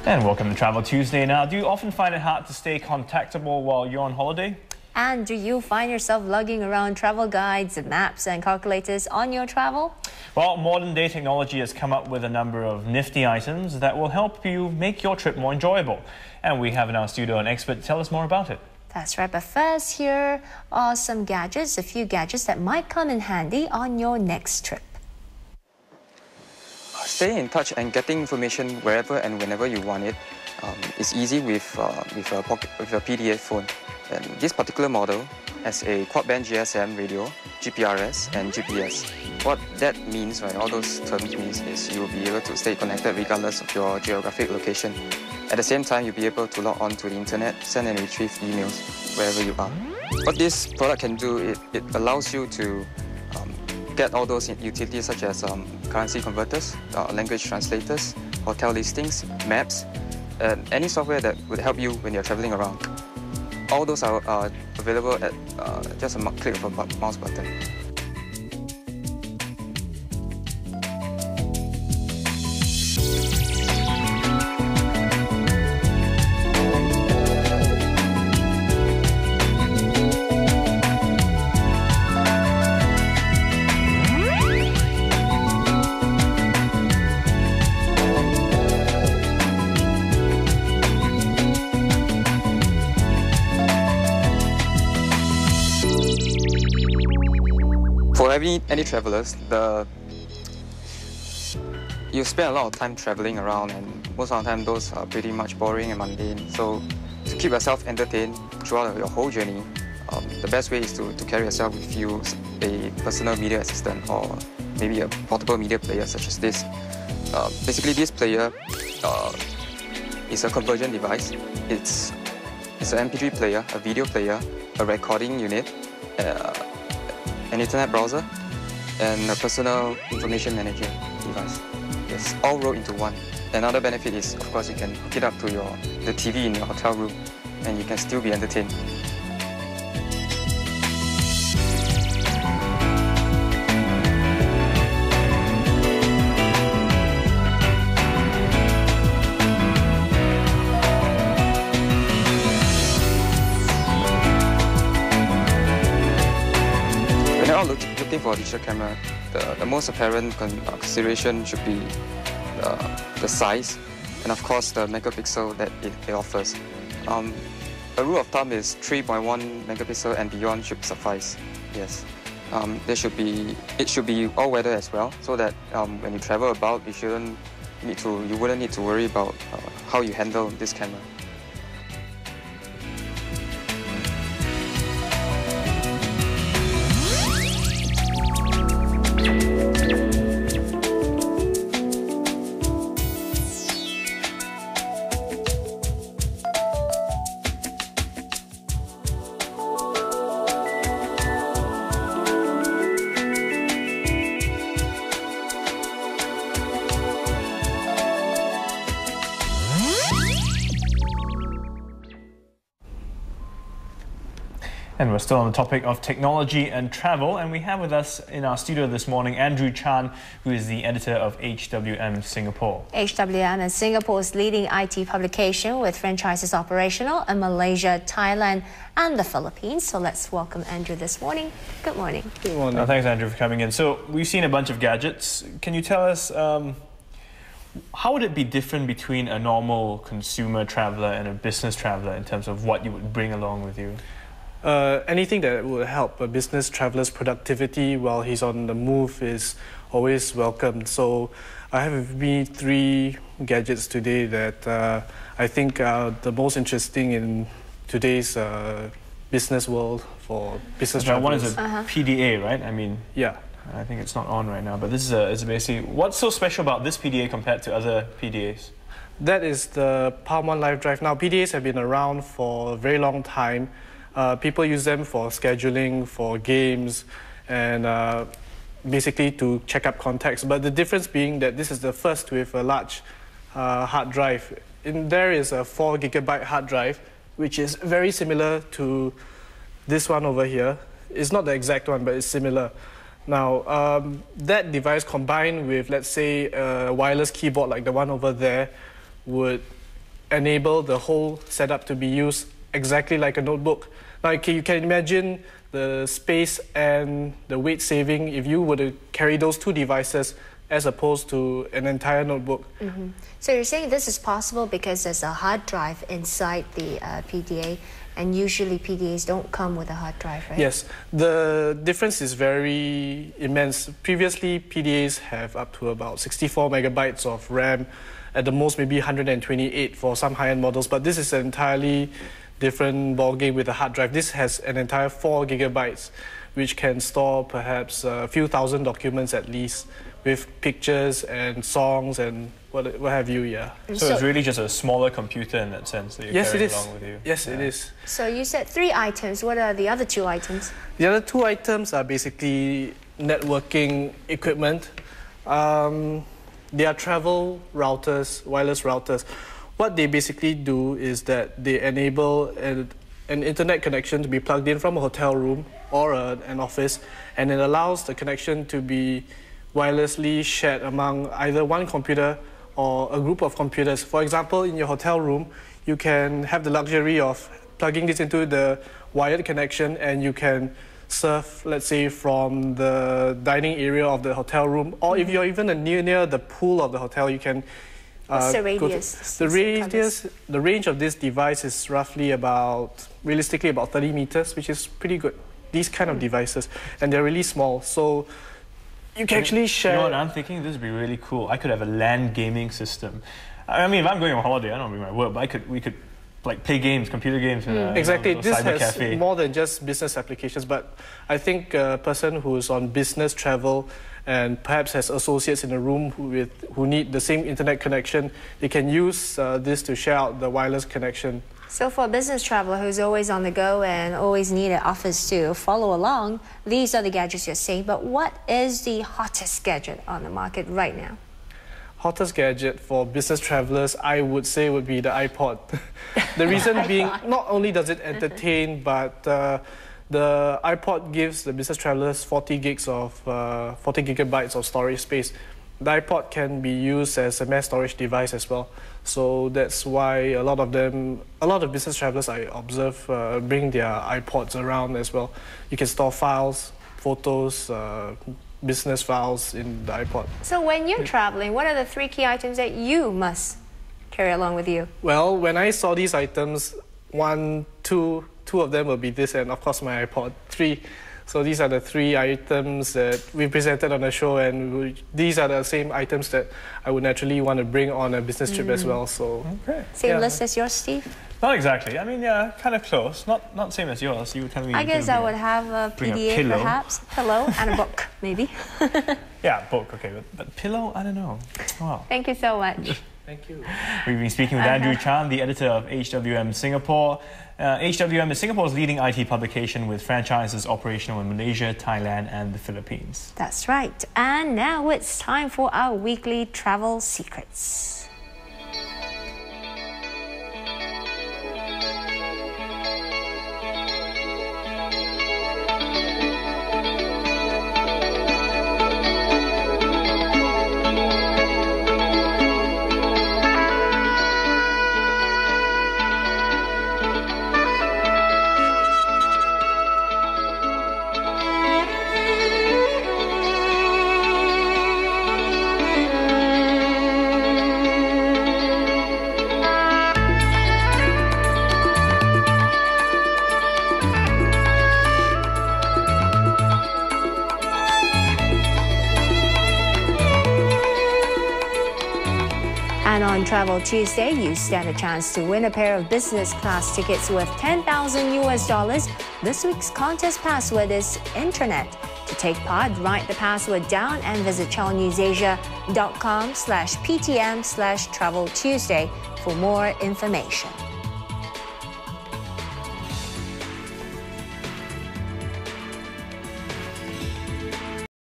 And welcome to Travel Tuesday. Now, do you often find it hard to stay contactable while you're on holiday? And do you find yourself lugging around travel guides, maps and calculators on your travel? Well, modern day technology has come up with a number of nifty items that will help you make your trip more enjoyable. And we have in our studio an expert to tell us more about it. That's right, but first here are some gadgets, a few gadgets that might come in handy on your next trip. Staying in touch and getting information wherever and whenever you want it is easy with a PDA phone. And this particular model has a quad-band GSM radio, GPRS and GPS. What that means, right, all those terms means is you will be able to stay connected regardless of your geographic location. At the same time, you'll be able to log on to the internet, send and retrieve emails wherever you are. What this product can do, it allows you to get all those utilities such as currency converters, language translators, hotel listings, maps, and any software that would help you when you're traveling around. All those are available at just a click of a mouse button. For any travelers, you spend a lot of time traveling around, and most of the time those are pretty much boring and mundane. So to keep yourself entertained throughout your whole journey, the best way is to carry yourself with you a personal media assistant or maybe a portable media player such as this. Basically, this player is a conversion device. It's an MP3 player, a video player, a recording unit, an internet browser, and a personal information manager device. It's all rolled into one. Another benefit is, of course, you can hook it up to the TV in your hotel room, and you can still be entertained. When you're all looking for a digital camera, the most apparent consideration should be the size and, of course, the megapixel that it offers. A rule of thumb is 3.1 megapixel and beyond should suffice. Yes, it should be all weather as well, so that when you travel about, you wouldn't need to worry about how you handle this camera. And we're still on the topic of technology and travel, and we have with us in our studio this morning Andrew Chan, who is the editor of HWM Singapore. HWM is Singapore's leading IT publication with franchises operational in Malaysia, Thailand and the Philippines. So let's welcome Andrew this morning. Good morning. Good morning. Thanks, Andrew, for coming in. So we've seen a bunch of gadgets. Can you tell us how would it be different between a normal consumer traveller and a business traveller in terms of what you would bring along with you? Anything that would help a business traveller's productivity while he's on the move is always welcome. So I have with me 3 gadgets today that I think are the most interesting in today's business world for business travelers. One is a PDA, right? I mean, yeah. I think it's not on right now, but this is basically, what's so special about this PDA compared to other PDAs? That is the Palm One Live Drive. Now, PDAs have been around for a very long time. People use them for scheduling, for games, and basically to check up contacts. But the difference being that this is the first with a large hard drive. There is a 4 gigabyte hard drive, which is very similar to this one over here. It's not the exact one, but it's similar. Now, that device combined with, let's say, a wireless keyboard like the one over there would enable the whole setup to be used exactly like a notebook. Now you can imagine the space and the weight saving if you were to carry those two devices as opposed to an entire notebook. So you're saying this is possible because there's a hard drive inside the PDA, and usually PDAs don't come with a hard drive, right? Yes, the difference is very immense. Previously, PDAs have up to about 64 megabytes of RAM, at the most maybe 128 for some high-end models, but this is an entirely different ballgame with a hard drive. This has an entire 4 gigabytes, which can store perhaps a few thousand documents at least, with pictures and songs and what have you, yeah. So it's really just a smaller computer in that sense that you're carrying along with you? Yes, it is. So you said 3 items. What are the other 2 items? The other 2 items are basically networking equipment. They are travel routers, wireless routers. What they basically do is that they enable an internet connection to be plugged in from a hotel room or an office, and it allows the connection to be wirelessly shared among either one computer or a group of computers. For example, in your hotel room, you can have the luxury of plugging this into the wired connection, and you can surf, let's say, from the dining area of the hotel room, or if you're even near the pool of the hotel, you can what's the radius? The range of this device is roughly realistically about 30 meters, which is pretty good. These kind of devices, and they're really small, so you can actually share. You know what I'm thinking? This would be really cool. I could have a LAN gaming system. I mean, if I'm going on holiday, I don't bring my work, but we could like play games, computer games. Exactly. This has cafe. more than just business applications, but I think a person who's on business travel and perhaps has associates in a room who need the same internet connection, they can use this to share out the wireless connection. So for a business traveler who's always on the go and always need an office to follow along, these are the gadgets you're saying. But what is the hottest gadget on the market right now? Hottest gadget for business travelers, I would say, would be the iPod. The reason being, not only does it entertain, but the iPod gives the business travelers 40 gigabytes of storage space. The iPod can be used as a mass storage device as well. So that's why a lot of business travelers I observe bring their iPods around as well. You can store files, photos, business files in the iPod. So when you're traveling, what are the 3 key items that you must carry along with you? Well, when I saw these items, two of them will be this, and of course my iPod. 3. So these are the 3 items that we presented on the show, and these are the same items that I would naturally want to bring on a business trip as well. So same list as yours, Steve? Not exactly. I mean, yeah, kind of close. Not same as yours. You were telling me. I guess I would have a PDA, perhaps, pillow, and a book, maybe. Yeah, book. Okay, but pillow, I don't know. Wow. Thank you so much. Thank you. We've been speaking with Andrew Chan, the editor of HWM Singapore. HWM is Singapore's leading IT publication with franchises operational in Malaysia, Thailand, and the Philippines. That's right. And now it's time for our weekly travel secrets. And on Travel Tuesday, you stand a chance to win a pair of business class tickets worth $10,000. This week's contest password is Internet. To take part, write the password down and visit channelnewsasia.com/ptm/Travel Tuesday for more information.